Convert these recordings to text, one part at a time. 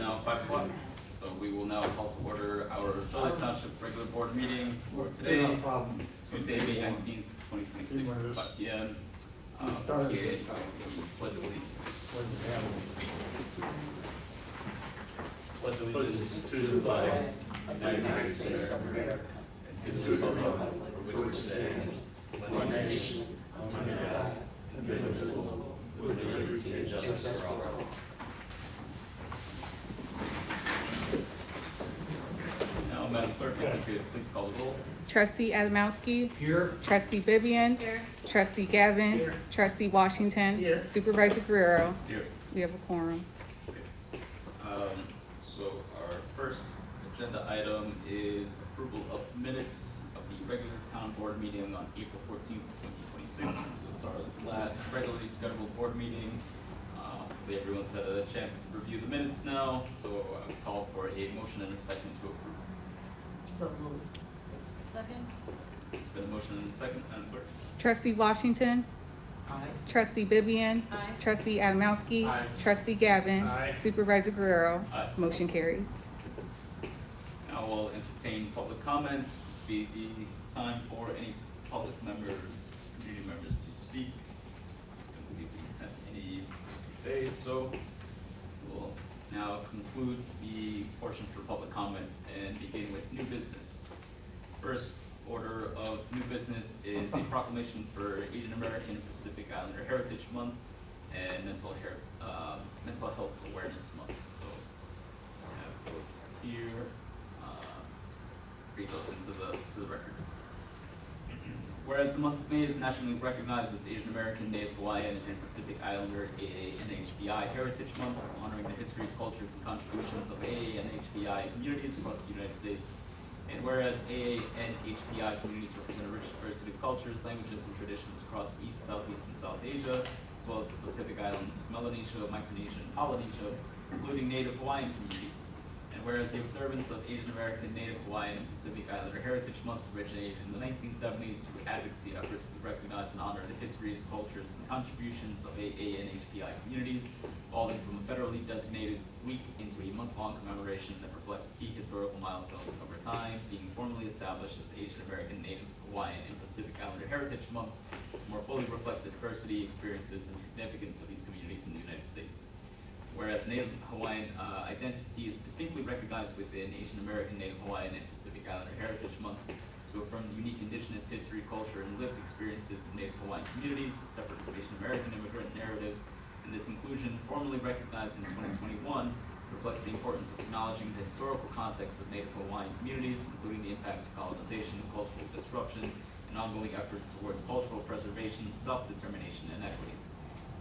now 5 o'clock, so we will now call to order our Joliet Township regular board meeting for today, Tuesday, May 19th, 2026, 5 p.m. Here, the Pledge of Allegiance. Pledge allegiance to the flag of the United States of America and to the republic for which it stands, one nation, under God, indivisible, with liberty and justice for all. Now, Madam Clerk, if you could please call the roll. Trustee Adamowski. Here. Trustee Vivian. Here. Trustee Gavin. Here. Trustee Washington. Here. Supervisor Guerrero. Here. We have a quorum. So our first agenda item is approval of minutes of the regular town board meeting on April 14th, 2026. It's our last regularly scheduled board meeting. Hopefully everyone's had a chance to review the minutes now, so I would call for a motion and a second to approve. So moved. Second. There's been a motion and a second, Madam Clerk. Trustee Washington. Aye. Trustee Vivian. Aye. Trustee Adamowski. Aye. Trustee Gavin. Aye. Supervisor Guerrero. Aye. Motion carried. Now we'll entertain public comments. This will be the time for any public members, community members to speak. I don't believe we have any today, so we'll now conclude the portion for public comment and begin with new business. First order of new business is a proclamation for Asian American and Pacific Islander Heritage Month and Mental Health Awareness Month. So I have those here. Read those into the record. Whereas the month of May is nationally recognized as Asian American, Native Hawaiian, and Pacific Islander AA and HBI Heritage Month, honoring the histories, cultures, and contributions of AA and HBI communities across the United States. And whereas AA and HBI communities represent a rich diversity of cultures, languages, and traditions across East, Southeast, and South Asia, as well as the Pacific Islands of Melanesia, Micronesia, and Polynesia, including Native Hawaiian communities. And whereas the observance of Asian American, Native Hawaiian, and Pacific Islander Heritage Month originated in the 1970s through advocacy efforts to recognize and honor the histories, cultures, and contributions of AA and HBI communities, evolving from a federally designated week into a month-long commemoration that reflects key historical milestones over time, being formally established as Asian American, Native Hawaiian, and Pacific Islander Heritage Month to more fully reflect the diversity, experiences, and significance of these communities in the United States. Whereas Native Hawaiian identity is distinctly recognized within Asian American, Native Hawaiian, and Pacific Islander Heritage Month to affirm the unique indigenous history, culture, and lived experiences of Native Hawaiian communities, separate from Asian American immigrant narratives, and this inclusion, formally recognized in 2021, reflects the importance of acknowledging the historical context of Native Hawaiian communities, including the impacts of colonization, cultural disruption, and ongoing efforts towards cultural preservation, self-determination, and equity.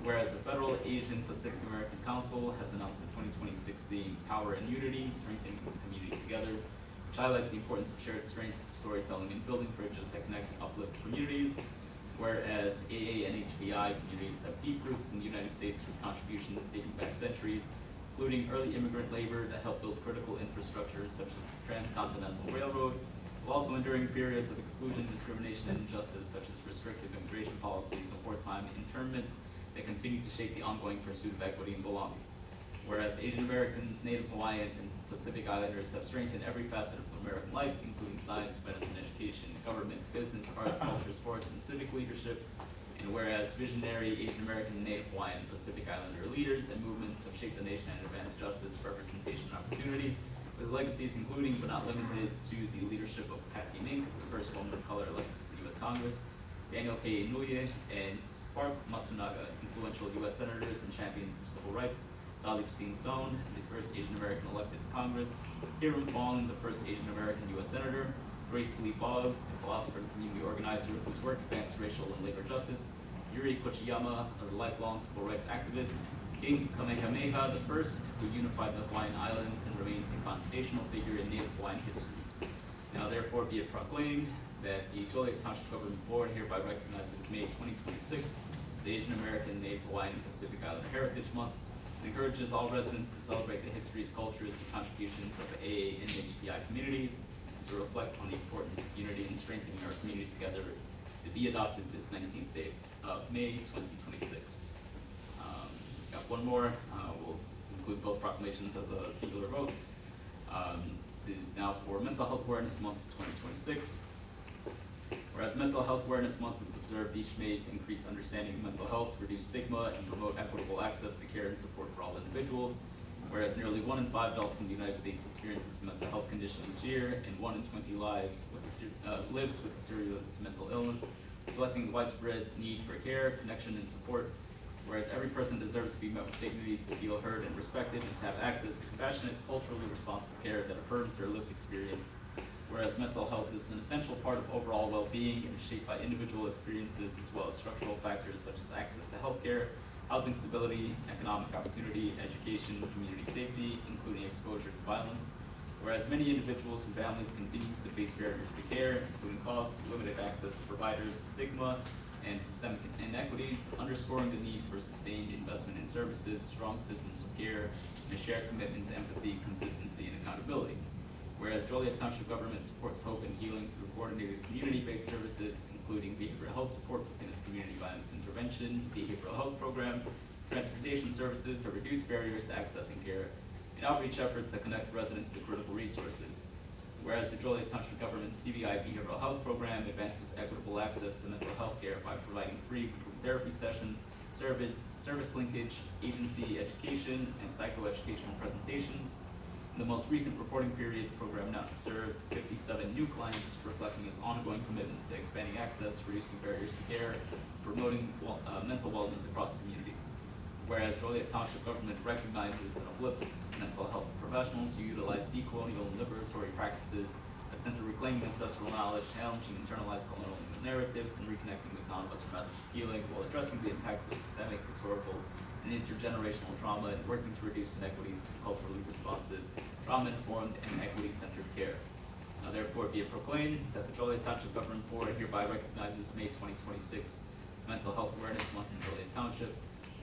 Whereas the Federal Asian Pacific American Council has announced the 2026 theme, Power and Unity, Strengthening Communities Together, which highlights the importance of shared strength, storytelling, and building bridges that connect and uplift communities. Whereas AA and HBI communities have deep roots in the United States with contributions dating back centuries, including early immigrant labor that helped build critical infrastructure such as the Transcontinental Railroad, while also enduring periods of exclusion, discrimination, and injustice such as restrictive immigration policies and wartime internment that continue to shape the ongoing pursuit of equity and belonging. Whereas Asian Americans, Native Hawaiians, and Pacific Islanders have strengthened every facet of American life, including science, medicine, education, government, business, arts, culture, sports, and civic leadership. And whereas visionary Asian American, Native Hawaiian, and Pacific Islander leaders and movements have shaped the nation and advanced justice, representation, and opportunity, with legacies including but not limited to the leadership of Patsy Mink, the first woman of color elected to the U.S. Congress, Daniel K. Inouye, and Spark Matsunaga, influential U.S. senators and champions of civil rights, Dalip Singh Sohn, the first Asian American elected to Congress, Hiram Fong, the first Asian American U.S. senator, Grace Lee Boggs, a philosopher and community organizer whose work advanced racial and labor justice, Yuri Kochiyama, a lifelong civil rights activist, King Kamehameha the First, who unified the Hawaiian Islands and remains a foundational figure in Native Hawaiian history. Now therefore be it proclaimed that the Joliet Township Government Board hereby recognizes May 2026 as Asian American, Native Hawaiian, and Pacific Islander Heritage Month, and encourages all residents to celebrate the histories, cultures, and contributions of the AA and HBI communities, and to reflect on the importance of unity and strengthening our communities together, to be adopted this 19th day of May 2026. Got one more. We'll include both proclamations as a singular vote. This is now for Mental Health Awareness Month 2026. Whereas Mental Health Awareness Month is observed each May to increase understanding of mental health, reduce stigma, and promote equitable access to care and support for all individuals. Whereas nearly 1 in 5 adults in the United States experiences a mental health condition each year, and 1 in 20 lives lives with a serious mental illness, reflecting the widespread need for care, connection, and support. Whereas every person deserves to be met with dignity, to feel heard and respected, and to have access to compassionate, culturally responsive care that affirms their lived experience. Whereas mental health is an essential part of overall well-being and is shaped by individual experiences as well as structural factors such as access to healthcare, housing stability, economic opportunity, education, community safety, including exposure to violence. Whereas many individuals and families continue to face barriers to care, including costs, limited access to providers, stigma, and systemic inequities, underscoring the need for sustained investment in services, strong systems of care, and a shared commitment to empathy, consistency, and accountability. Whereas Joliet Township government supports hope and healing through coordinated community-based services, including behavioral health support within its community violence intervention, behavioral health program, transportation services to reduce barriers to accessing care, and outreach efforts that connect residents to critical resources. Whereas the Joliet Township government's CVI behavioral health program advances equitable access to mental health care by providing free group therapy sessions, service linkage, agency education, and psychoeducational presentations. In the most recent reporting period, the program now served 57 new clients, reflecting its ongoing commitment to expanding access, reducing barriers to care, promoting mental wellness across the community. Whereas Joliet Township government recognizes and uplifts mental health professionals who utilize decolonial and liberatory practices that center reclaiming ancestral knowledge, challenging internalized colonial narratives, and reconnecting with non-Western methods of healing while addressing the impacts of systemic, historical, and intergenerational trauma and working to reduce inequities through culturally responsive, trauma-informed, and equity-centered care. Now therefore be it proclaimed that the Joliet Township Government Board hereby recognizes May 2026 as Mental Health Awareness Month in Joliet Township,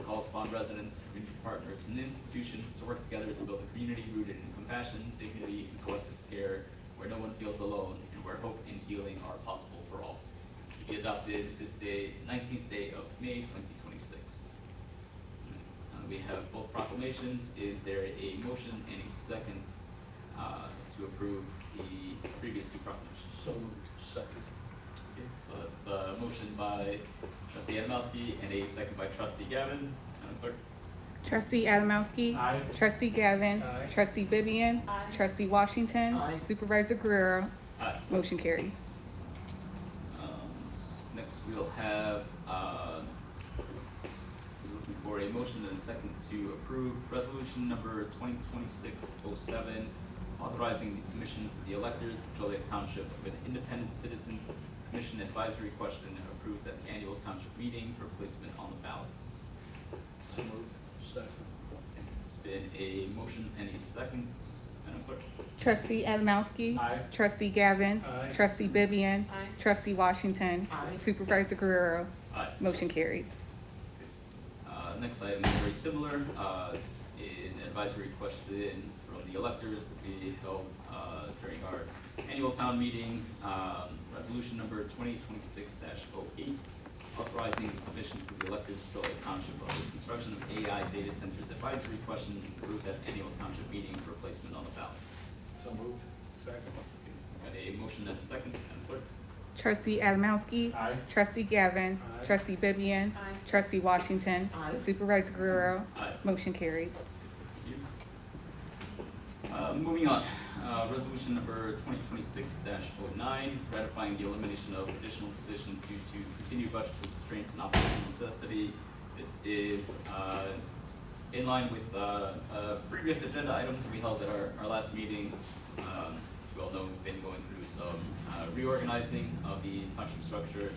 calls upon residents, community partners, and institutions to work together to build a community rooted in compassion, dignity, and collective care, where no one feels alone, and where hope and healing are possible for all. To be adopted this day, 19th day of May 2026. We have both proclamations. Is there a motion and a second to approve the previous two proclamations? So moved. Second. Okay, so that's a motion by Trustee Adamowski and a second by Trustee Gavin. Madam Clerk? Trustee Adamowski. Aye. Trustee Gavin. Aye. Trustee Vivian. Aye. Trustee Washington. Aye. Supervisor Guerrero. Aye. Motion carried. Next we'll have, we're looking for a motion and a second to approve resolution number 2026-07, authorizing the submission to the electors of Joliet Township of an independent citizens commission advisory question and approved at the annual township meeting for placement on the ballots. So moved. Second. There's been a motion and a second. Madam Clerk? Trustee Adamowski. Aye. Trustee Gavin. Aye. Trustee Vivian. Aye. Trustee Washington. Aye. Supervisor Guerrero. Aye. Motion carried. Next item is very similar. It's an advisory question from the electors to be held during our annual town meeting. Resolution number 2026-08, authorizing the submission to the electors of Joliet Township of the construction of AI data centers advisory question approved at annual township meeting for placement on the ballots. So moved. Second. Got a motion and a second. Madam Clerk? Trustee Adamowski. Aye. Trustee Gavin. Aye. Trustee Vivian. Aye. Trustee Washington. Aye. Supervisor Guerrero. Aye. Motion carried. Thank you. Moving on, resolution number 2026-09, ratifying the elimination of additional positions due to continued budget constraints and operational necessity. This is in line with a previous agenda item that we held at our last meeting. As we all know, we've been going through some reorganizing of the township structure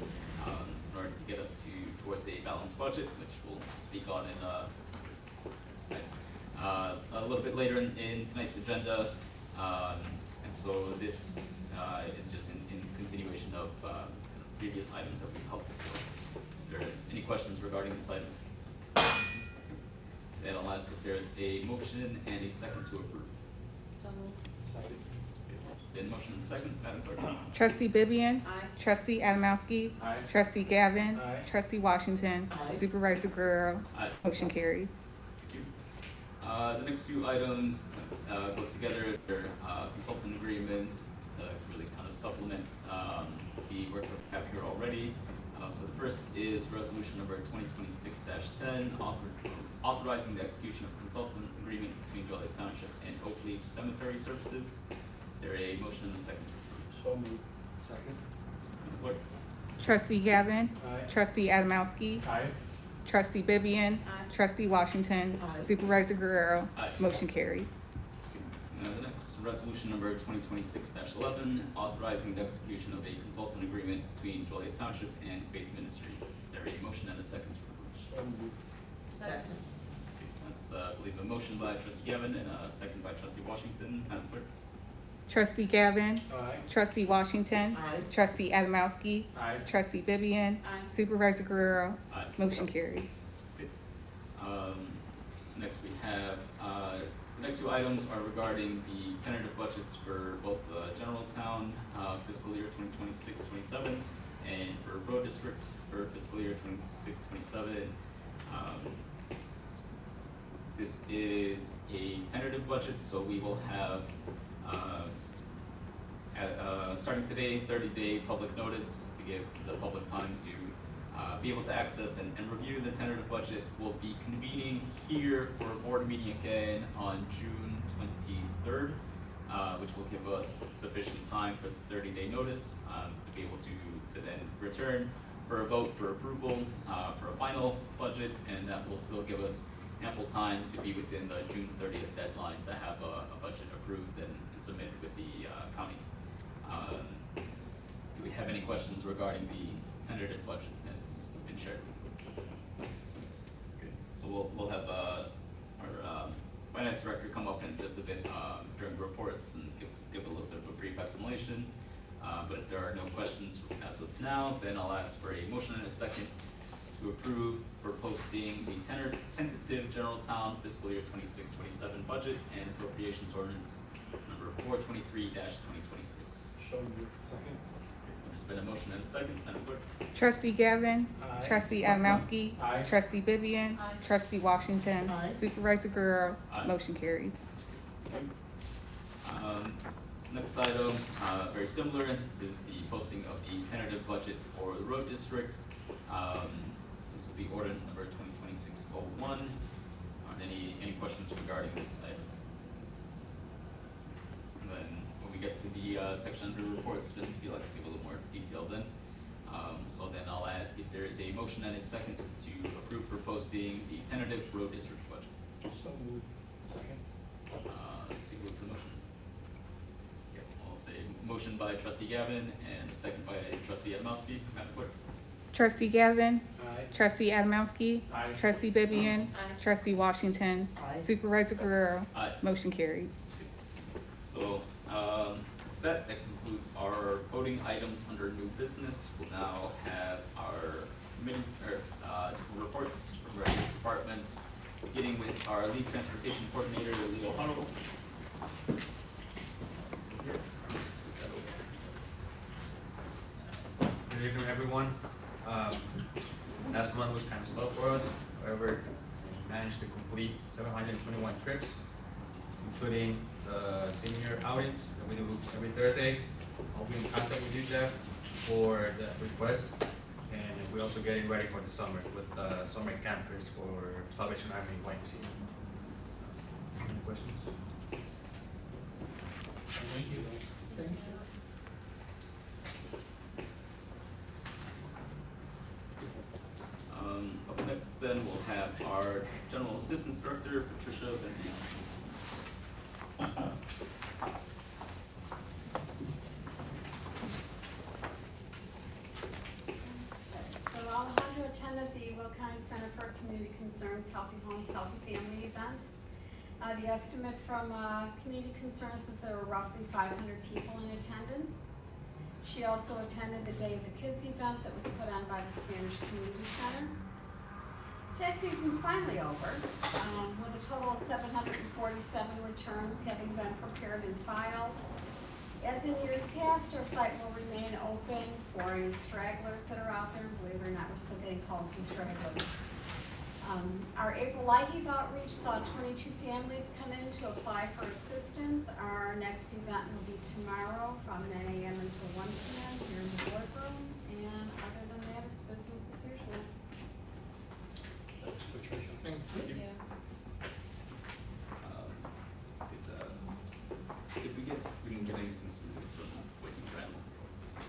in order to get us towards a balanced budget, which we'll speak on in a little bit later in tonight's agenda. And so this is just in continuation of previous items that we've held before. Are there any questions regarding this item? Then I'll ask if there's a motion and a second to approve. So moved. Second. It's been motion and second. Madam Clerk? Trustee Vivian. Aye. Trustee Adamowski. Aye. Trustee Gavin. Aye. Trustee Washington. Aye. Supervisor Guerrero. Aye. Motion carried. Thank you. The next two items go together. They're consultant agreements to really kind of supplement the work that we have here already. So the first is resolution number 2026-10, authorizing the execution of consultant agreement between Joliet Township and Oak Leaf Cemetery Services. Is there a motion and a second? So moved. Second. Clerk? Trustee Gavin. Aye. Trustee Adamowski. Aye. Trustee Vivian. Aye. Trustee Washington. Aye. Supervisor Guerrero. Aye. Motion carried. The next resolution number 2026-11, authorizing the execution of a consultant agreement between Joliet Township and Faith Ministries. Is there a motion and a second? So moved. Second. That's, I believe, a motion by trustee Gavin and a second by trustee Washington. Madam Clerk? Trustee Gavin. Aye. Trustee Washington. Aye. Trustee Adamowski. Aye. Trustee Vivian. Aye. Supervisor Guerrero. Aye. Motion carried. Next we have, the next two items are regarding the tentative budgets for both the general town fiscal year 2026-27 and for road district for fiscal year 26-27. This is a tentative budget, so we will have, starting today, 30-day public notice to give the public time to be able to access and review the tentative budget. We'll be convening here for a board meeting again on June 23rd, which will give us sufficient time for the 30-day notice to be able to then return for a vote for approval for a final budget, and that will still give us ample time to be within the June 30th deadline to have a budget approved and submitted with the county. Do we have any questions regarding the tentative budget that's been shared with you? Good. So we'll have our finance director come up in just a bit during reports and give a little bit of a brief explanation. But if there are no questions as of now, then I'll ask for a motion and a second to approve for posting the tentative general town fiscal year 26-27 budget and appropriations ordinance number 423-2026. So moved. Second. There's been a motion and a second. Madam Clerk? Trustee Gavin. Aye. Trustee Adamowski. Aye. Trustee Vivian. Aye. Trustee Washington. Aye. Supervisor Guerrero. Aye. Motion carried. Next item, very similar. This is the posting of the tentative budget for the road district. This will be ordinance number 2026-01. Are there any questions regarding this item? And then when we get to the section under reports, Vince, if you'd like to give a little more detail then. So then I'll ask if there is a motion and a second to approve for posting the tentative road district budget. So moved. Second. Let's see, what's the motion? Yep, I'll say motion by trustee Gavin and a second by trustee Adamowski. Madam Clerk? Trustee Gavin. Aye. Trustee Adamowski. Aye. Trustee Vivian. Aye. Trustee Washington. Aye. Supervisor Guerrero. Aye. Motion carried. So, that concludes our voting items under new business. We'll now have our committee, reports from various departments, beginning with our lead transportation coordinator, Leo Huddle. Good evening, everyone. Last month was kind of slow for us. However, we managed to complete 721 trips, including the senior outings that we do every Thursday. I'll be in contact with you, Jeff, for the request. And we're also getting ready for the summer with summer campers for Salvation Army YMCA. Any questions? Thank you. Thank you. Up next then, we'll have our General Assistance Director, Patricia Benziano. So Alejandro attended the Will County Center for Community Concerns Healthy Homes, Healthy Family event. The estimate from Community Concerns was there were roughly 500 people in attendance. She also attended the Day of the Kids event that was put on by the Spanish Community Center. Tax season's finally over, with a total of 747 returns having been prepared and filed. As in years past, our site will remain open for any stragglers that are out there. Believe it or not, we're still getting calls from stragglers. Our April Lighting outreach saw 22 families come in to apply for assistance. Our next event will be tomorrow from 9 a.m. until 1 p.m. here in the boardroom. And other than that, it's business as usual. Thanks, Patricia. Thank you. Yeah. We didn't get anything submitted from Waiting for Animal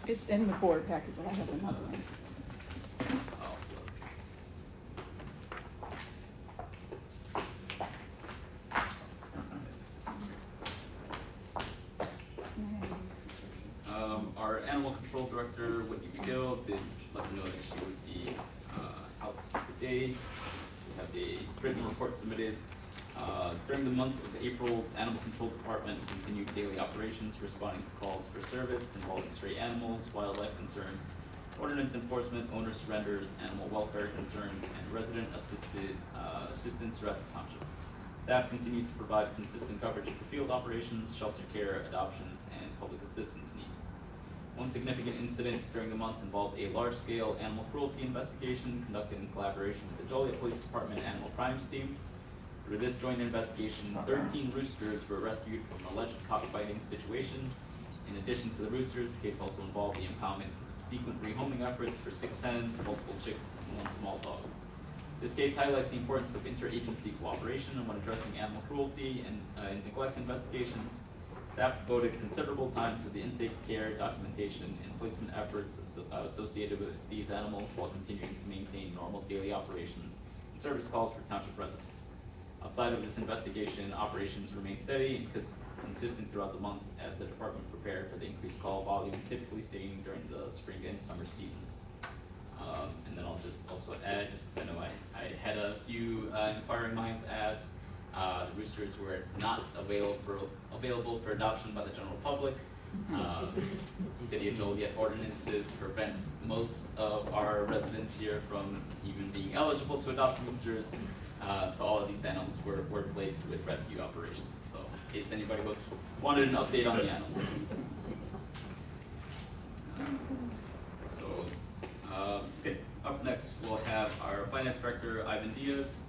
It's in the board packet, but I have another one. Control. Oh, our animal control director, Whitney Gill, did let me know that she would be out today. So we have a written report submitted. During the month of April, Animal Control Department continued daily operations responding to calls for service involving stray animals, wildlife concerns, ordinance enforcement, owner surrenders, animal welfare concerns, and resident assistance throughout the township. Staff continued to provide consistent coverage for field operations, shelter care, adoptions, and public assistance needs. One significant incident during the month involved a large-scale animal cruelty investigation conducted in collaboration with the Joliet Police Department Animal Crimes Team. Through this joint investigation, 13 roosters were rescued from an alleged cockfighting situation. In addition to the roosters, the case also involved the impoundment and subsequent rehoming efforts for 6 hens, multiple chicks, and 1 small dog. This case highlights the importance of interagency cooperation when addressing animal cruelty and neglect investigations. Staff devoted considerable time to the intake, care, documentation, and placement efforts associated with these animals while continuing to maintain normal daily operations and service calls for township residents. Outside of this investigation, operations remained steady and consistent throughout the month as the department prepared for the increased call volume typically seen during the spring and summer seasons. And then I'll just also add, just because I know I had a few inquiring minds ask, the roosters were not available for adoption by the general public. City of Joliet ordinances prevent most of our residents here from even being eligible to adopt roosters. So all of these animals were placed with rescue operations. So in case anybody wanted an update on the animals. Okay, up next we'll have our finance director, Ivan Diaz.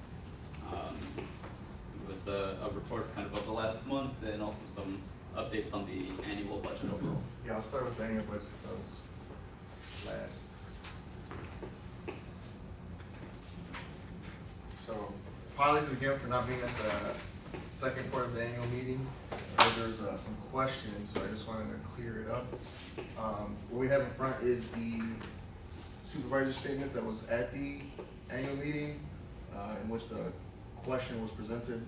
Give us a report kind of the last month and also some updates on the annual budget overall. Yeah, I'll start with the annual budget that was last. So, apologies again for not being at the second part of the annual meeting. There's some questions, so I just wanted to clear it up. What we have in front is the supervisor's statement that was at the annual meeting, in which the question was presented.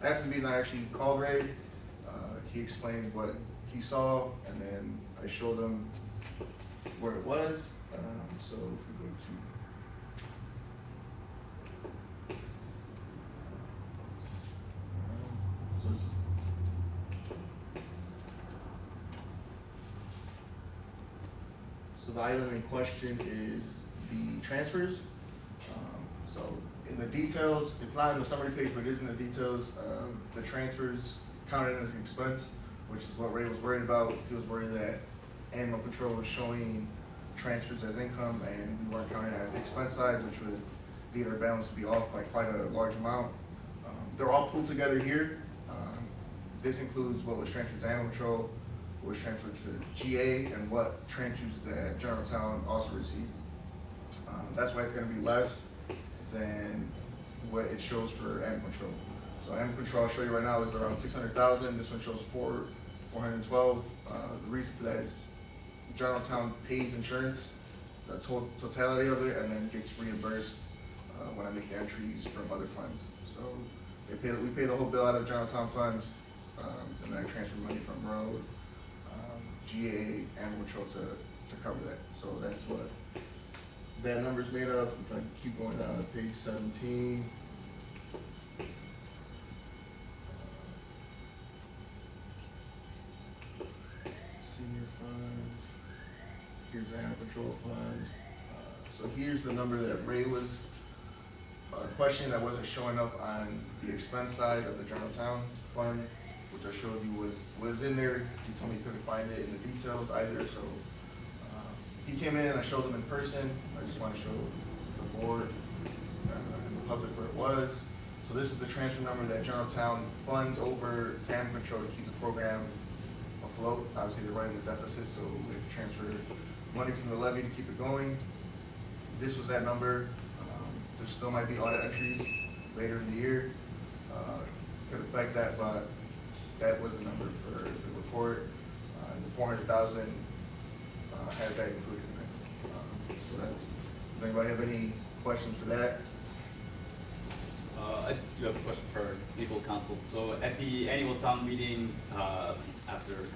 After the meeting, I actually called Ray. He explained what he saw, and then I showed him where it was. So if we go to so this- so the item in question is the transfers. So in the details, it's not in the summary page, but it is in the details. The transfers counted as an expense, which is what Ray was worried about. He was worried that animal control was showing transfers as income and we weren't counting it as the expense side, which would lead our balance to be off by quite a large amount. They're all pulled together here. This includes what was transferred to animal control, what was transferred to GA, and what transfers that Generaltown also received. That's why it's gonna be less than what it shows for animal control. So animal control, I'll show you right now, is around 600,000. This one shows 412. The reason for that is Generaltown pays insurance, the totality of it, and then gets reimbursed when I make the entries from other funds. So we pay the whole bill out of Generaltown fund, and then I transfer money from road, GA, animal control to cover that. So that's what that number's made of. If I keep going down to page 17. Senior fund, here's the animal control fund. So here's the number that Ray was questioning that wasn't showing up on the expense side of the Generaltown fund, which I showed you was in there. He told me he couldn't find it in the details either, so he came in and I showed him in person. I just want to show the board public what it was. So this is the transfer number that Generaltown funds over to Animal Control to keep the program afloat. Obviously, they're running the deficit, so we have to transfer money from the levy to keep it going. This was that number. There still might be audit entries later in the year. Could affect that, but that was the number for the report. The 400,000 has that included in it. So that's, does anybody have any questions for that? I do have a question for legal counsel. So at the annual town meeting, after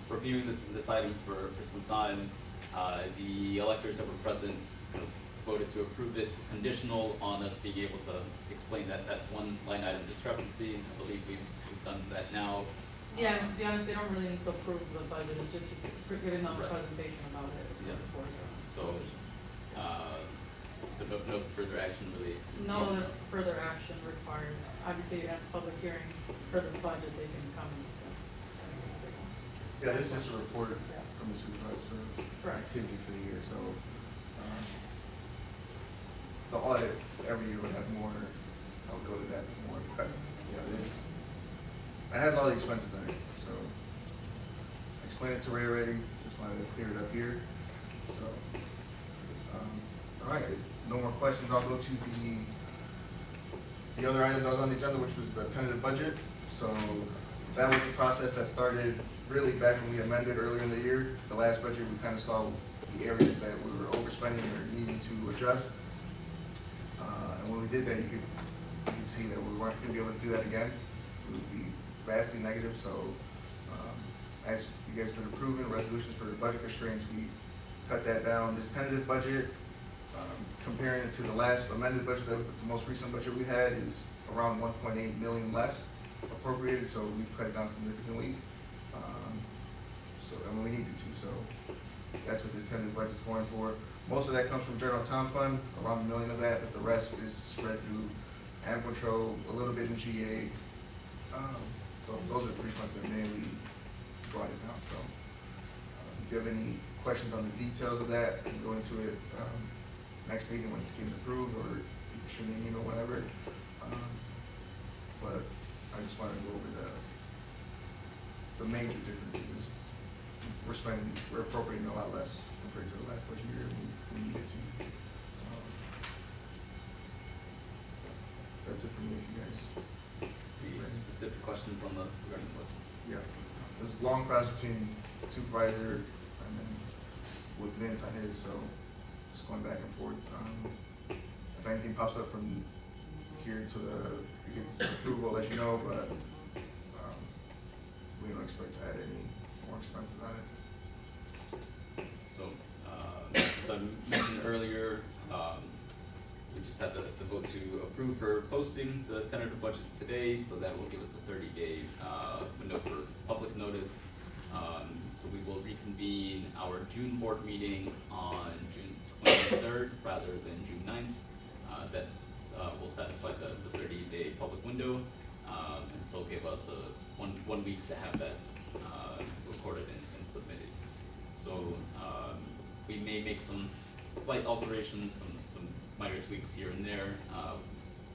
reviewing this item for some time, the electors that were present kind of voted to approve it conditional on us being able to explain that one line item discrepancy. I believe we've done that now. Yeah, and to be honest, they don't really need to approve the budget, it's just giving them a Right. presentation about it. Yeah. That's for the So, decision. so no further action really. No further action required. Obviously, you have a public hearing for the budget, they can come and discuss. Yeah, this is just a report from the supervisor for Correct. activity for the year, so, the audit every year would have more, I'll go to that more, but, yeah, this, it has all the expenses in it, so. I explained it to Ray already, just wanted to clear it up here, so. All right, if no more questions, I'll go to the other item that was on the agenda, which was the tentative budget. So that was a process that started really back when we amended earlier in the year. The last budget, we kind of saw the areas that we were overspending or needing to adjust. And when we did that, you could see that we weren't gonna be able to do that again. It would be vastly negative, so as you guys have been approving resolutions for the budget constraints, we cut that down. This tentative budget, comparing it to the last amended budget, the most recent budget we had is around 1.8 million less appropriated, so we've cut it down significantly. And we needed to, so that's what this tentative budget is going for. Most of that comes from general town fund, around $1 million of that, but the rest is spread through animal control, a little bit in GA. So those are the 3 funds that mainly brought it down, so. If you have any questions on the details of that, you can go into it next meeting when it's getting approved, or you can shoot me an email, whatever. But I just wanted to go over the major differences is we're appropriating a lot less compared to the last budget year we needed to. That's it for me, if you guys. Any specific questions on regarding the budget? Yeah, there's a long process between supervisor and then with Vince on his, so just going back and forth. If anything pops up from here to it gets approval, I'll let you know, but we don't expect to add any more expenses on it. So, as I mentioned earlier, we just had the vote to approve for posting the tentative budget today, so that will give us a 30-day window for public notice. So we will reconvene our June board meeting on June 23rd rather than June 9th. That will satisfy the 30-day public window and still give us one week to have that recorded and submitted. So we may make some slight alterations, some minor tweaks here and there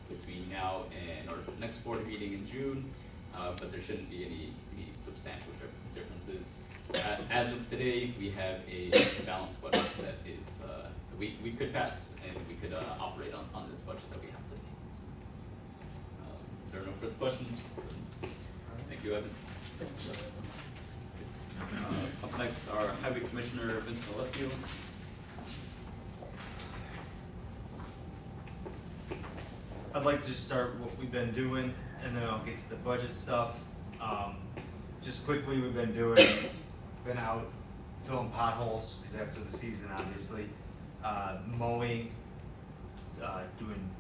between now and our next board meeting in June, but there shouldn't be any substantial differences. As of today, we have a balanced budget that is we could pass and we could operate on this budget that we have today. If there are no further questions, thank you, Evan. Up next, our Highway Commissioner, Vincent Alessio. I'd like to start what we've been doing, and then I'll get to the budget stuff. Just quickly, we've been out filling potholes, because after the season, obviously, mowing, doing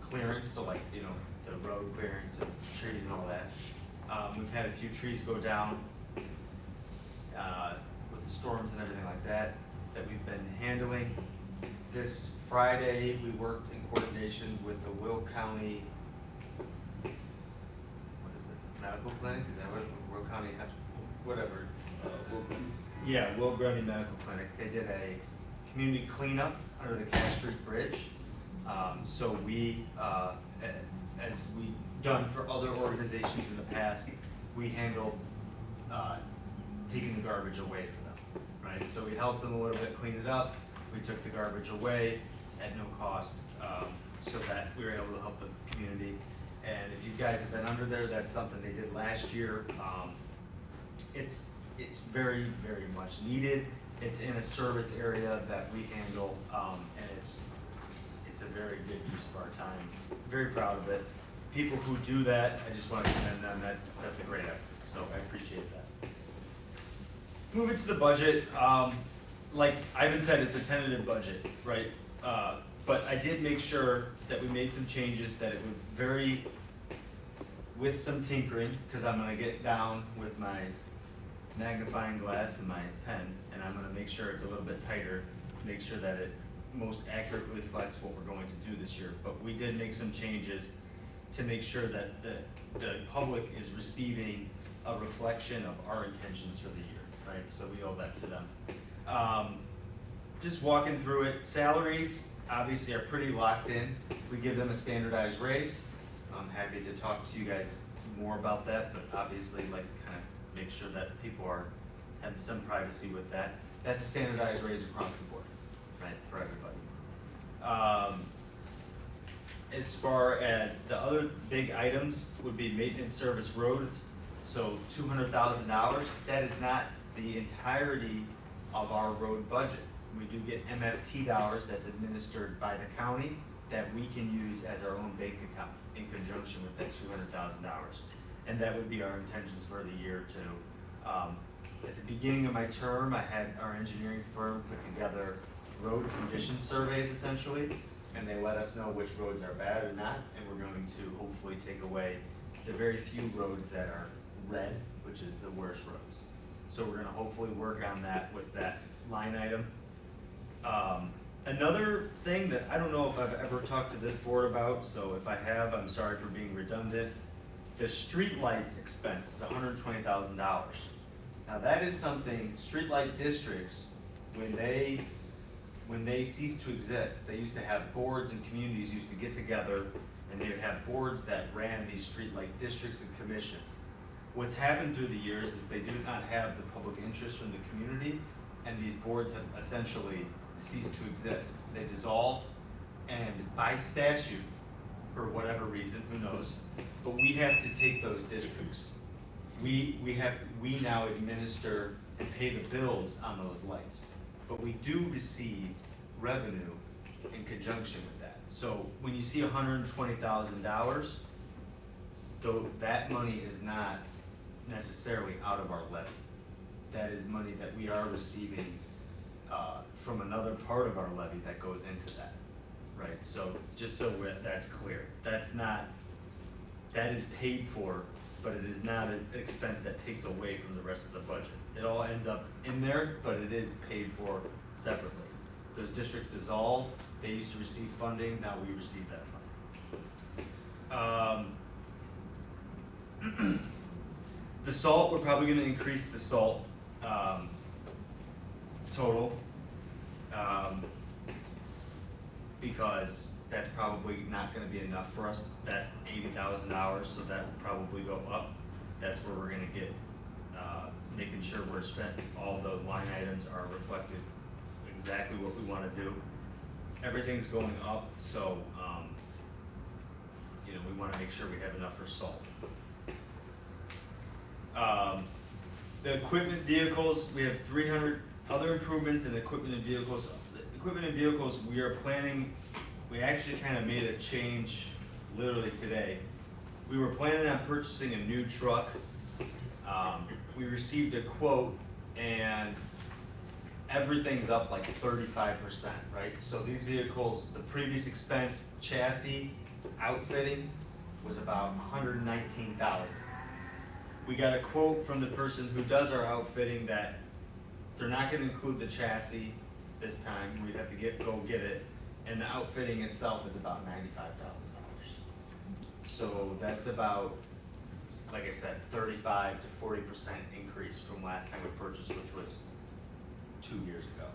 clearance, so like, the road clearance and trees and all that. We've had a few trees go down, with the storms and everything like that we've been handling. This Friday, we worked in coordination with the Will County, medical clinic, is that what Will County has, whatever. Will Grundy Medical Clinic. They did a community cleanup under the Cash Street Bridge. So we, as we've done for other organizations in the past, we handle taking the garbage away for them, right? So we helped them a little bit clean it up. We took the garbage away at no cost, so that we were able to help the community. And if you guys have been under there, that's something they did last year. It's very, very much needed. It's in a service area that we handle, and it's a very good use of our time. Very proud of it. People who do that, I just want to commend them. That's a great effort. So I appreciate that. Moving to the budget, like Ivan said, it's a tentative budget, right? But I did make sure that we made some changes, that it would vary with some tinkering, because I'm gonna get down with my magnifying glass and my pen, and I'm gonna make sure it's a little bit tighter, make sure that it most accurately reflects what we're going to do this year. But we did make some changes to make sure that the public is receiving a reflection of our intentions for the year, right? So we owe that to them. Just walking through it, salaries obviously are pretty locked in. We give them a standardized raise. I'm happy to talk to you guys more about that, but obviously like to kind of make sure that people have some privacy with that. That's a standardized raise across the board, right, for everybody. As far as the other big items would be maintenance service roads, so $200,000. That is not the entirety of our road budget. We do get MFT dollars that's administered by the county that we can use as our own bank account in conjunction with that $200,000. And that would be our intentions for the year too. At the beginning of my term, I had our engineering firm put together road condition surveys essentially, and they let us know which roads are bad or not, and we're going to hopefully take away the very few roads that are red, which is the worst roads. So we're gonna hopefully work on that with that line item. Another thing that I don't know if I've ever talked to this board about, so if I have, I'm sorry for being redundant. The street lights expense is $120,000. Now that is something, streetlight districts, when they ceased to exist, they used to have boards and communities used to get together and they would have boards that ran these streetlight districts and commissions. What's happened through the years is they do not have the public interest from the community, and these boards have essentially ceased to exist. They dissolved, and by statute, for whatever reason, who knows, but we have to take those districts. We now administer and pay the bills on those lights, but we do receive revenue in conjunction with that. So when you see $120,000, though that money is not necessarily out of our levy. That is money that we are receiving from another part of our levy that goes into that, right? So just so that's clear, that is paid for, but it is not an expense that takes away from the rest of the budget. It all ends up in there, but it is paid for separately. Those districts dissolved, they used to receive funding, now we receive that funding. The salt, we're probably gonna increase the salt total, because that's probably not gonna be enough for us, that $80,000, so that will probably go up. That's where we're gonna get, making sure we're spent, all the line items are reflected exactly what we wanna do. Everything's going up, so, you know, we wanna make sure we have enough for salt. The equipment vehicles, we have 300 other improvements in equipment and vehicles. The equipment and vehicles, we are planning, we actually kind of made a change literally today. We were planning on purchasing a new truck. We received a quote and everything's up like 35%, right? So these vehicles, the previous expense, chassis, outfitting, was about $119,000. We got a quote from the person who does our outfitting that they're not gonna include the chassis this time, we'd have to go get it, and the outfitting itself is about $95,000. So that's about, like I said, 35 to 40% increase from last time we purchased, which was 2 years ago,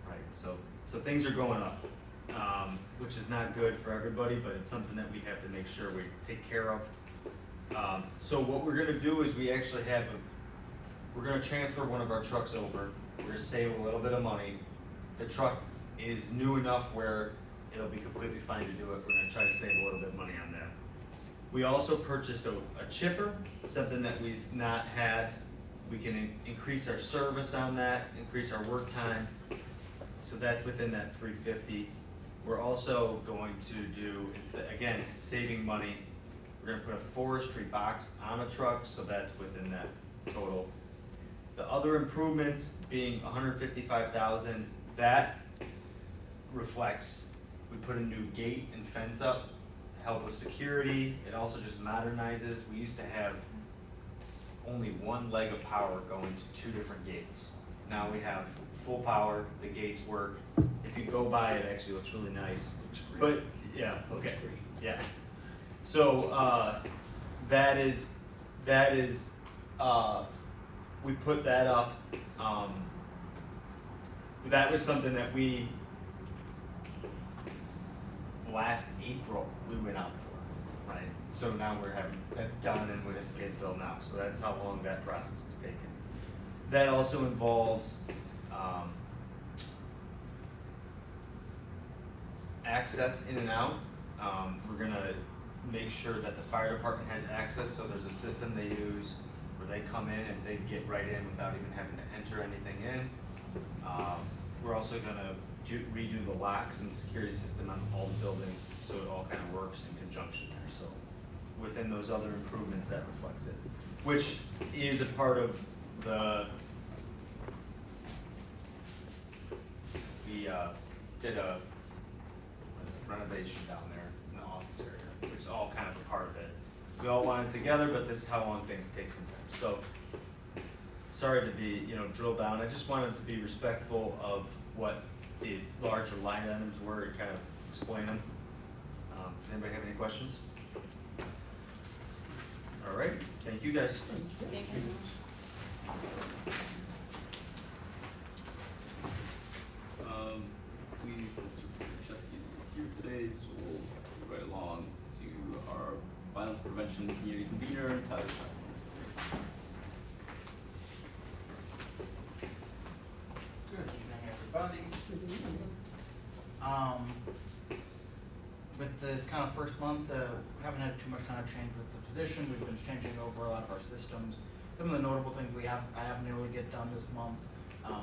right? So things are going up. which is not good for everybody, but it's something that we have to make sure we take care of. So what we're gonna do is we actually we're gonna transfer one of our trucks over. We're gonna save a little bit of money. The truck is new enough where it'll be completely fine to do it. We're gonna try to save a little bit of money on that. We also purchased a chipper, something that we've not had. We can increase our service on that, increase our work time. So that's within that $350. We're also going to do, again, saving money. We're gonna put a forestry box on a truck, so that's within that total. The other improvements being $155,000, that reflects, we put a new gate and fence up to help with security. It also just modernizes. We used to have only one leg of power going to 2 different gates. Now we have full power, the gates work. If you go by, it actually looks really nice. But, yeah, okay, yeah. So, that is, we put that up. That was something that last April, we went out for, right? So now that's done and we have to get it built now. So that's how long that process has taken. That also involves, access in and out. We're gonna make sure that the fire department has access, so there's a system they use where they come in and they get right in without even having to enter anything in. We're also gonna redo the locks and security system on all the buildings, so it all kind of works in conjunction there. So within those other improvements, that reflects it, which is a part of we did a renovation down there in the office area, which is all kind of a part of it. We all want it together, but this is how long things take sometimes. So, sorry to be, drilled down. I just wanted to be respectful of what the larger line items were and kind of explain them. Does anybody have any questions? All right, thank you guys. Thank you. Mr. Chesky's here today, so we'll move right along to our violence prevention community convener, Tyler Chapman. Good evening, everybody. With this kind of first month, we haven't had too much kind of change with the position. We've been changing over a lot of our systems. Some of the notable things I haven't been able to get done this month.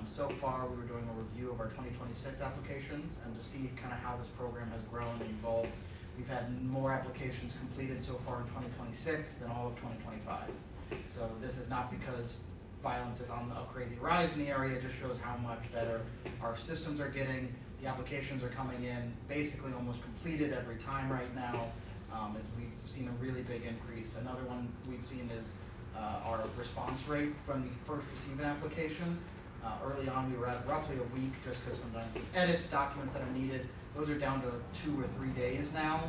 So far, we were doing a review of our 2026 applications and to see kind of how this program has grown and evolved. We've had more applications completed so far in 2026 than all of 2025. So this is not because violence is on a crazy rise in the area, it just shows how much better our systems are getting. The applications are coming in basically almost completed every time right now. As we've seen a really big increase. Another one we've seen is our response rate from the first receiving application. Early on, we were at roughly a week just because sometimes the edits, documents that are needed, those are down to 2 or 3 days now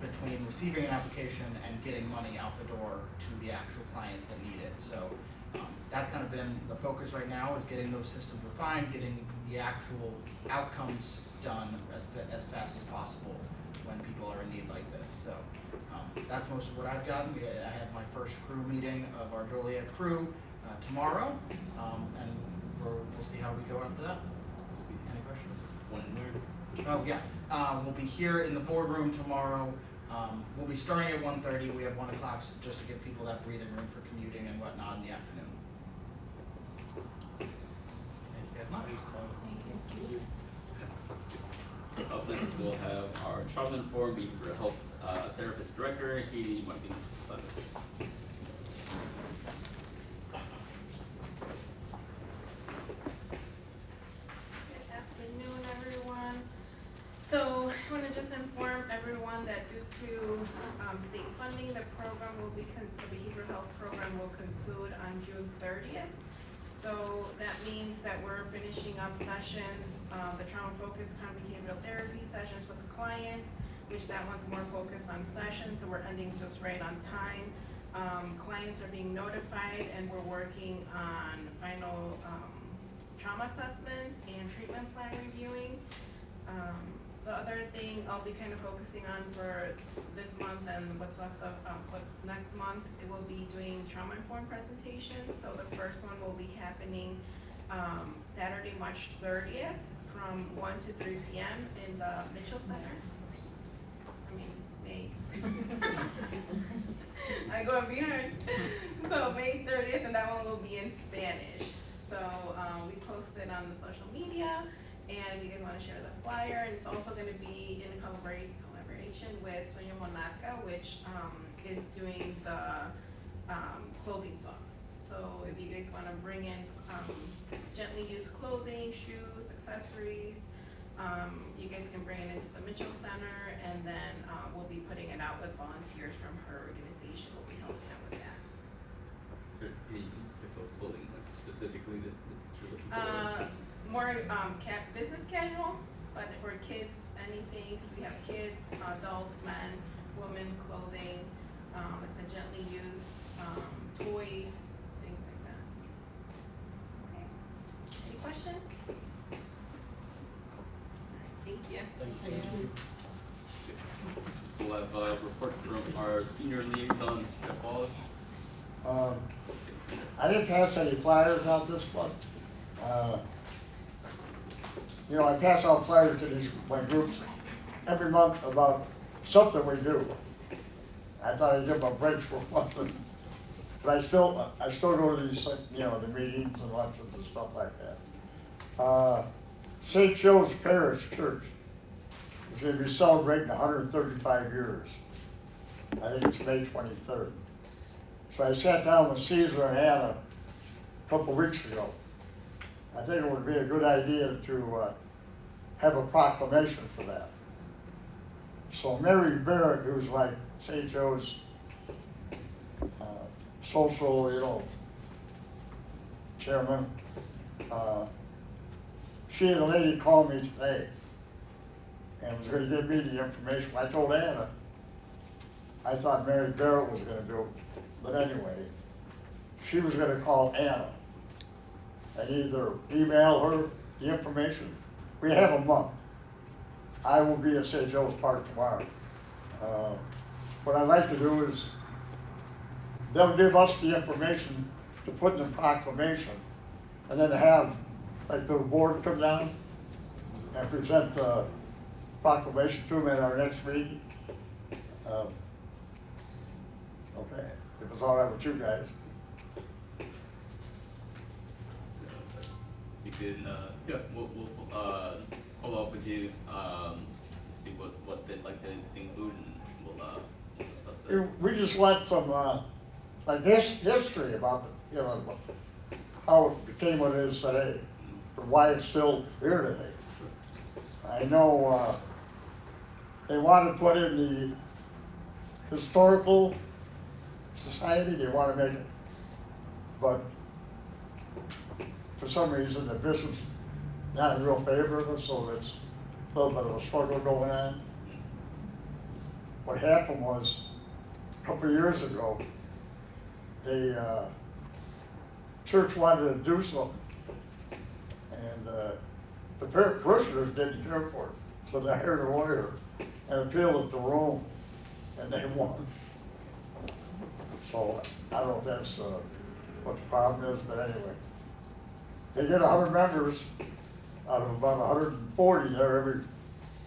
between receiving an application and getting money out the door to the actual clients that need it. So that's kind of been the focus right now, is getting those systems refined, getting the actual outcomes done as fast as possible when people are in need like this. So that's most of what I've gotten. I had my first crew meeting of our Joliet crew tomorrow, and we'll see how we go after that. Any questions? Oh yeah, we'll be here in the boardroom tomorrow. We'll be starting at 1:30. We have 1 o'clock just to give people that breathing room for commuting and whatnot in the afternoon. Thank you guys much. Up next, we'll have our Charlton Forum Behavioral Health Therapist Director, Katie Martinez-Santos. Good afternoon, everyone. So I want to just inform everyone that due to state funding, the program will be, the behavioral health program will conclude on June 30th. So that means that we're finishing up sessions, the trauma-focused behavioral therapy sessions with the clients, which that one's more focused on sessions, so we're ending just right on time. Clients are being notified and we're working on final trauma assessments and treatment plan reviewing. The other thing I'll be kind of focusing on for this month and what's left of, what next month, it will be doing trauma-informed presentations. So the first one will be happening, Saturday, March 30th from 1 to 3 p.m. in the Mitchell Center. I mean, May. I go behind. So May 30th, and that one will be in Spanish. So we posted on the social media, and if you guys want to share the flyer, and it's also going to be in collaboration with Sueño Monaca, which is doing the clothing swap. So if you guys want to bring in gently used clothing, shoes, accessories, you guys can bring it into the Mitchell Center, and then we'll be putting it out with volunteers from her organization. We'll be helping out with that. Is there any type of clothing, like specifically that you're looking for? More business casual, but for kids, anything, because we have kids, adults, men, women, clothing, like I said, gently used, toys, things like that. Okay, any questions? Thank you. Thank you. So we'll have a report from our senior liaison, Jeff Wallace. I didn't pass any flyers out this month. You know, I pass out flyers to my groups every month about something we do. I thought I'd give them a break for one thing. But I still go to these, you know, the meetings and lunches and stuff like that. St. Joe's Parish Church is going to be celebrating 135 years. I think it's May 23rd. So I sat down with Caesar and Anna a couple weeks ago. I think it would be a good idea to have a proclamation for that. So Mary Barrett, who's like St. Joe's social, you know, chairman, she and a lady called me today and was going to give me the information. I told Anna I thought Mary Barrett was going to do it, but anyway, she was going to call Anna and either email her the information. We have a month. I will be at St. Joe's Park tomorrow. What I'd like to do is, they'll give us the information to put in the proclamation, and then have, like, the board come down and present the proclamation to them at our next meeting. Okay, if it's all right with you guys. We can, yeah, we'll follow up with you, see what they'd like to include, and we'll discuss that. We just want some, like this history about, you know, how it became what it is today, or why it's still here today. I know, they want to put in the historical society, they want to make it, but for some reason the bishop's not in real favor of it, so there's a little bit of a struggle going on. What happened was, a couple of years ago, the church wanted to do something, and the parishioners didn't care for it, so they hired a lawyer and appealed it to Rome, and they won. So I don't know if that's what the problem is, but anyway. They get 100 members out of about 140 there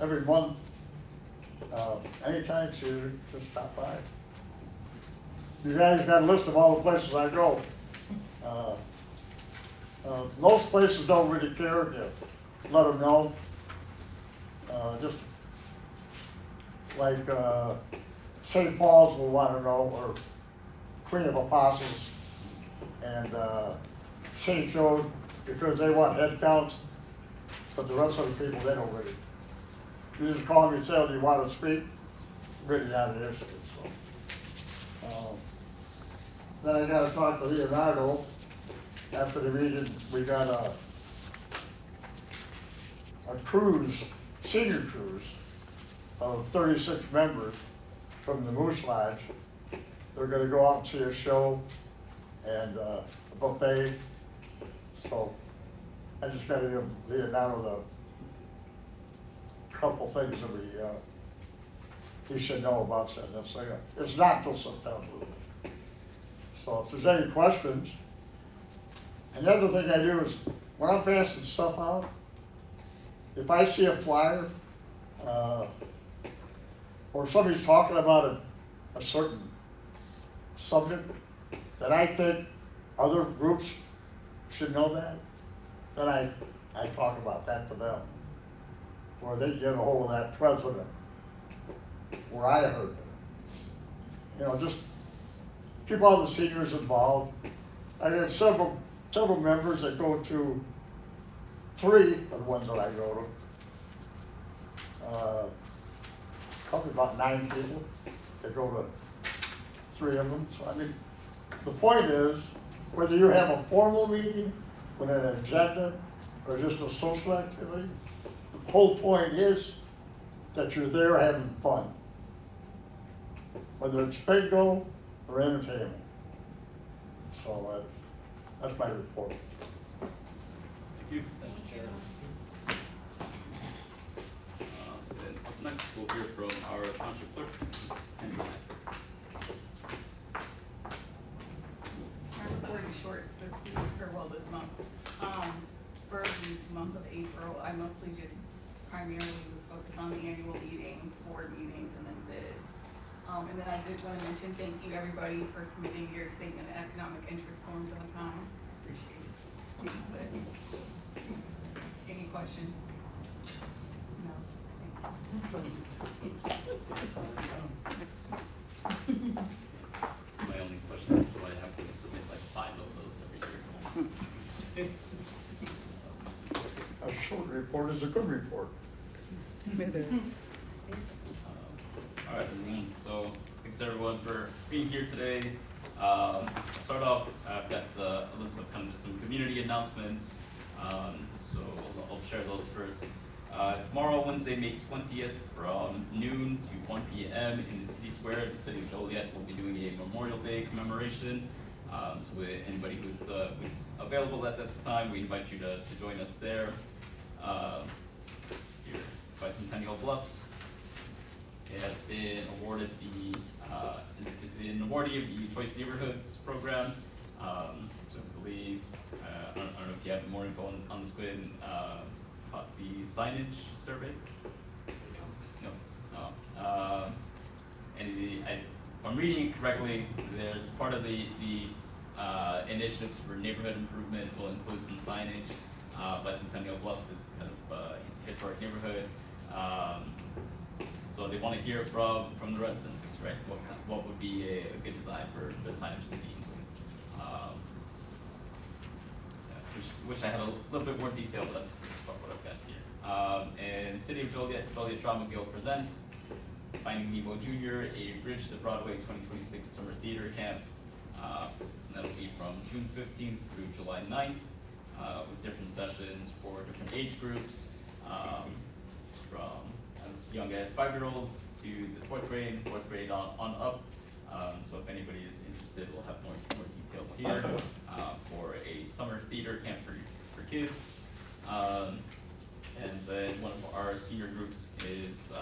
every month. Anytime, Caesar, just stop by. You guys got a list of all the places I go. Most places don't really care if you let them know. Just like St. Paul's will want to know, or Queen of Apostles, and St. Joe's, because they want head counts, but the rest of the people, they don't really. You just call them yourself, you want to speak, really not an issue, so. Then I gotta talk to Leonardo. After the meeting, we got a cruise, senior cruise, of 36 members from the Moose Lodge. They're gonna go out and see a show and a buffet. So I just gotta give Leonardo couple things that he should know about said this thing. It's not till September. So if there's any questions, and the other thing I do is, when I'm passing stuff out, if I see a flyer, or somebody's talking about a certain subject, that I think other groups should know that, then I talk about that to them. Or they get a hold of that president, where I heard it. You know, just keep all the seniors involved. I have several members that go to 3 of the ones that I go to. Probably about 9 people that go to 3 of them. So I mean, the point is, whether you have a formal meeting with an agenda or just a social activity, the whole point is that you're there having fun. Whether it's bingo or entertainment. So that's my report. Thank you. Thank you. Then up next, we'll hear from our township clerk, Ms. Angela. My report is short this week, or well, this month. For the month of April, I mostly just primarily was focused on the annual meeting, board meetings, and then bids. And then I did want to mention, thank you everybody for submitting your statement of economic interest forms on time. Appreciate it. Any questions? No. My only question is, why I have to submit like 5 of those every year? A short report is a good report. All right, everyone. So thanks everyone for being here today. To start off, I've got a list of kind of just some community announcements. So I'll share those first. Tomorrow, Wednesday, May 20th, from noon to 1 p.m. in the city square, the city of Joliet will be doing a Memorial Day commemoration. So anybody who's available at that time, we invite you to join us there. Here, Bicentennial Bluffs. It has been awarded is an awardee of the Choice Neighborhoods program. So I believe, I don't know if you have more info on the squid, about the signage survey? No. And if I'm reading it correctly, there's part of the initiatives for neighborhood improvement will include some signage. Bicentennial Bluffs is kind of a historic neighborhood. So they want to hear from the residents, right? What would be a good design for the signage to be? Wish I had a little bit more detail, but that's what I've got here. And City of Joliet Drama Guild presents Finding Nemo Jr., a Bridge to Broadway 2026 Summer Theater Camp. And that'll be from June 15th through July 9th, with different sessions for different age groups, from as young as 5-year-old to the 4th grade on up. So if anybody is interested, we'll have more details here for a summer theater camp for kids. And then one of our senior groups is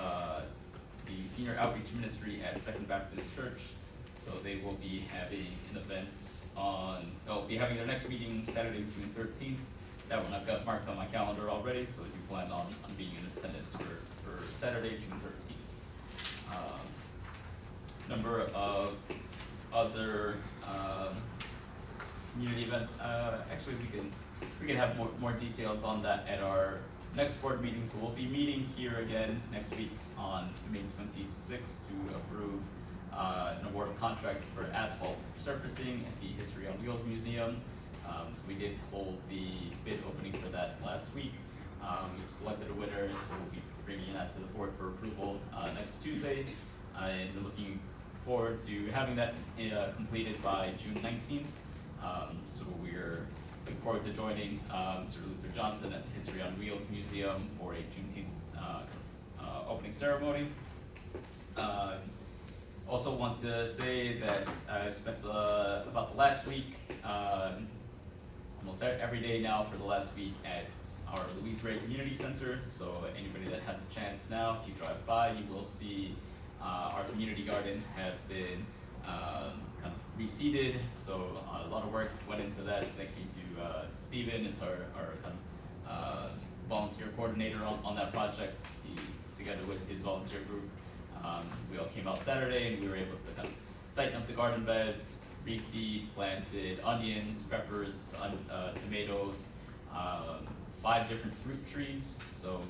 the Senior Outreach Ministry at Second Baptist Church. So they will be having an event they'll be having their next meeting Saturday, June 13th. That one I've got marked on my calendar already, so if you plan on being in attendance for Saturday, June 13th. Number of other community events. Actually, we can have more details on that at our next board meeting. So we'll be meeting here again next week on May 26th to approve an award of contract for asphalt surfacing at the History on Wheels Museum. So we did hold the bid opening for that last week. We've selected a winner, and so we'll be bringing that to the board for approval next Tuesday. And looking forward to having that completed by June 19th. So we're looking forward to joining Mr. Luther Johnson at the History on Wheels Museum for a Juneteenth opening ceremony. Also want to say that I've spent about the last week, almost every day now for the last week at our Louise Ray Community Center. So anybody that has a chance now, if you drive by, you will see our community garden has been kind of reseeded. So a lot of work went into that. Thank you to Stephen, is our kind of volunteer coordinator on that project. He, together with his volunteer group, we all came out Saturday and we were able to kind of tighten up the garden beds, reseed, planted onions, peppers, tomatoes, 5 different fruit trees. So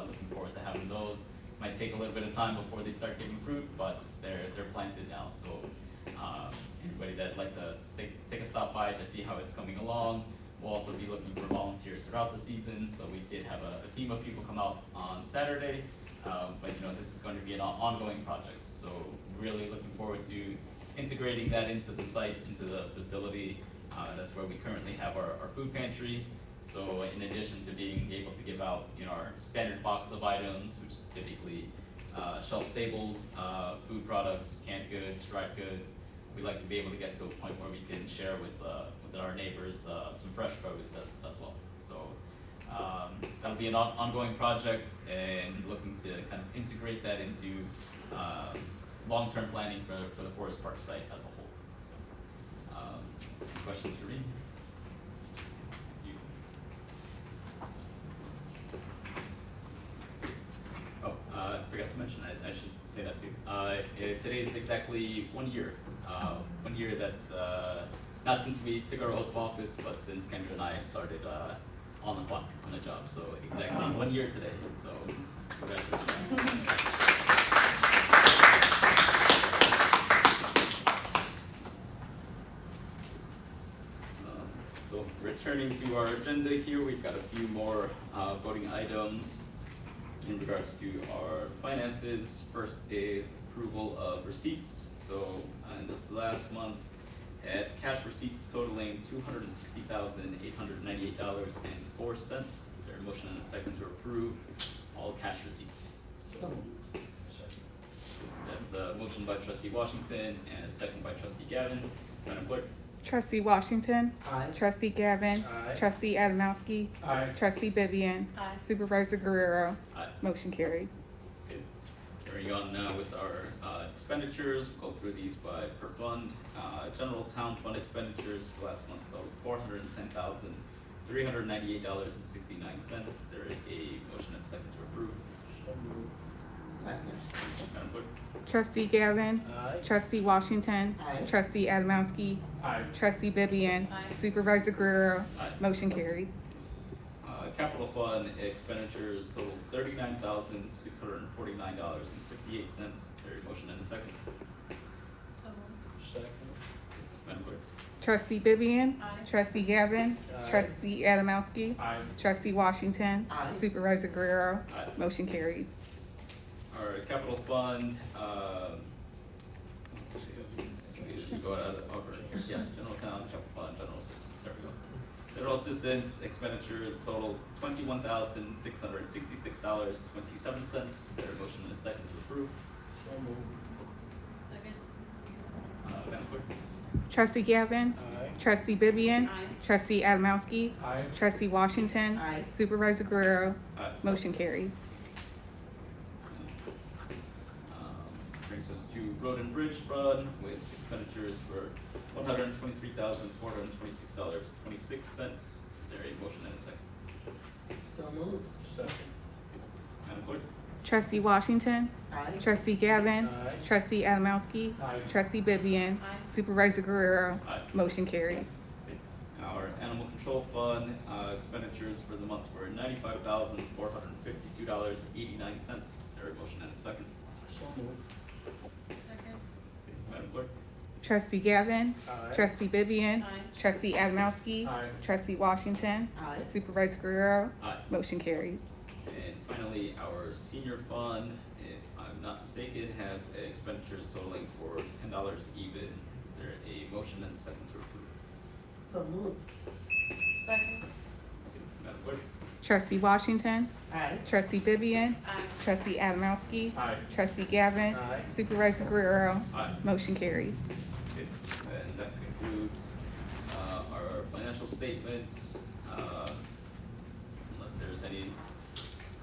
looking forward to having those. Might take a little bit of time before they start giving fruit, but they're planted now. So anybody that'd like to take a stop by to see how it's coming along. We'll also be looking for volunteers throughout the season. So we did have a team of people come out on Saturday, but this is going to be an ongoing project. So really looking forward to integrating that into the site, into the facility. That's where we currently have our food pantry. So in addition to being able to give out our standard box of items, which is typically shelf-stable food products, canned goods, dried goods, we like to be able to get to a point where we can share with our neighbors some fresh produce as well. So that'll be an ongoing project, and looking to kind of integrate that into long-term planning for the Forest Park site as a whole. So, any questions for me? I forgot to mention, I should say that too. Today is exactly 1 year. 1 year that, not since we took our oath of office, but since Kendra and I started on the clock on the job. So exactly 1 year today. So congratulations. So returning to our agenda here, we've got a few more voting items in regards to our finances. First is approval of receipts. So in this last month, had cash receipts totaling $260,898.04. Is there a motion and a second to approve all cash receipts? So moved. That's a motion by Trustee Washington and a second by Trustee Gavin. Madam Clerk? Trustee Washington. Aye. Trustee Gavin. Aye. Trustee Adamowski. Aye. Trustee Vivian. Aye. Supervisor Guerrero. Aye. Motion carried. Okay. Carrying on now with our expenditures, we'll go through these by per fund. General town fund expenditures for last month totaled $410,398.69. Is there a motion and second to approve? Second. Madam Clerk? Trustee Gavin. Aye. Trustee Washington. Aye. Trustee Adamowski. Aye. Trustee Vivian. Aye. Supervisor Guerrero. Aye. Motion carried. Capital fund expenditures totaled $39,649.58. Is there a motion and a second? Second. Madam Clerk? Trustee Vivian. Aye. Trustee Gavin. Aye. Trustee Adamowski. Aye. Trustee Washington. Aye. Supervisor Guerrero. Aye. Motion carried. Our capital fund, go out of over here, yeah, general town, capital fund, general assistance, there we go. General assistance expenditures total $21,666.27. Is there a motion and a second to approve? So moved. Second. Madam Clerk? Trustee Gavin. Aye. Trustee Vivian. Aye. Trustee Adamowski. Aye. Trustee Washington. Aye. Supervisor Guerrero. Aye. Motion carried. Brings us to road and bridge fund with expenditures for $123,426.26. Is there a motion and a second? So moved. Second. Madam Clerk? Trustee Washington. Aye. Trustee Gavin. Aye. Trustee Adamowski. Aye. Trustee Vivian. Aye. Supervisor Guerrero. Aye. Motion carried. Our animal control fund expenditures for the month were $95,452.89. Is there a motion and a second? So moved. Second. Madam Clerk? Trustee Gavin. Aye. Trustee Vivian. Aye. Trustee Adamowski. Aye. Trustee Washington. Aye. Supervisor Guerrero. Aye. Motion carried. And finally, our senior fund, if I'm not mistaken, has expenditures totaling for $10 even. Is there a motion and a second to approve? So moved. Second. Madam Clerk? Trustee Washington. Aye. Trustee Vivian. Aye. Trustee Adamowski. Aye. Trustee Gavin. Aye. Supervisor Guerrero. Aye. Motion carried. Okay, and that concludes our financial statements. Unless members, any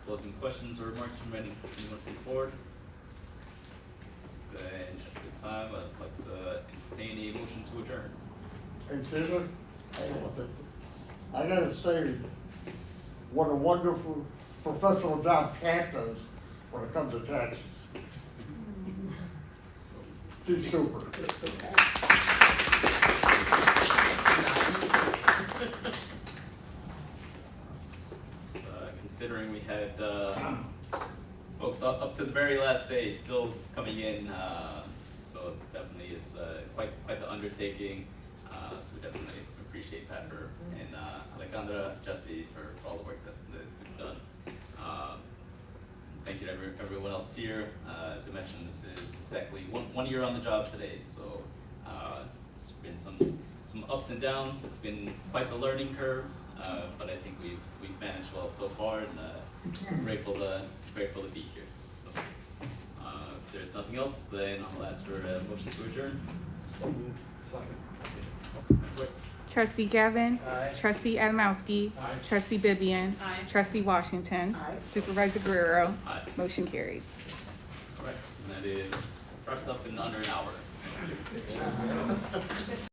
closing questions or remarks from anyone from the board? Then at this time, I'd like to entertain a motion to adjourn. Hey, Caesar, I gotta say, what a wonderful professional job Pat does when it comes to taxes. She's super. Considering we had folks up to the very last day still coming in, so definitely it's quite the undertaking. So we definitely appreciate Pat and Alejandra, Jesse for all the work that they've done. Thank you to everyone else here. As I mentioned, this is exactly one year on the job today, so it's been some ups and downs. It's been quite the learning curve, but I think we've managed well so far, and grateful to be here. So if there's nothing else, then I'll ask for a motion to adjourn. Trustee Gavin. Aye. Trustee Adamowski. Aye. Trustee Vivian. Aye. Trustee Washington. Aye. Supervisor Guerrero. Aye. Motion carried. All right, and that is wrapped up in under an hour. So.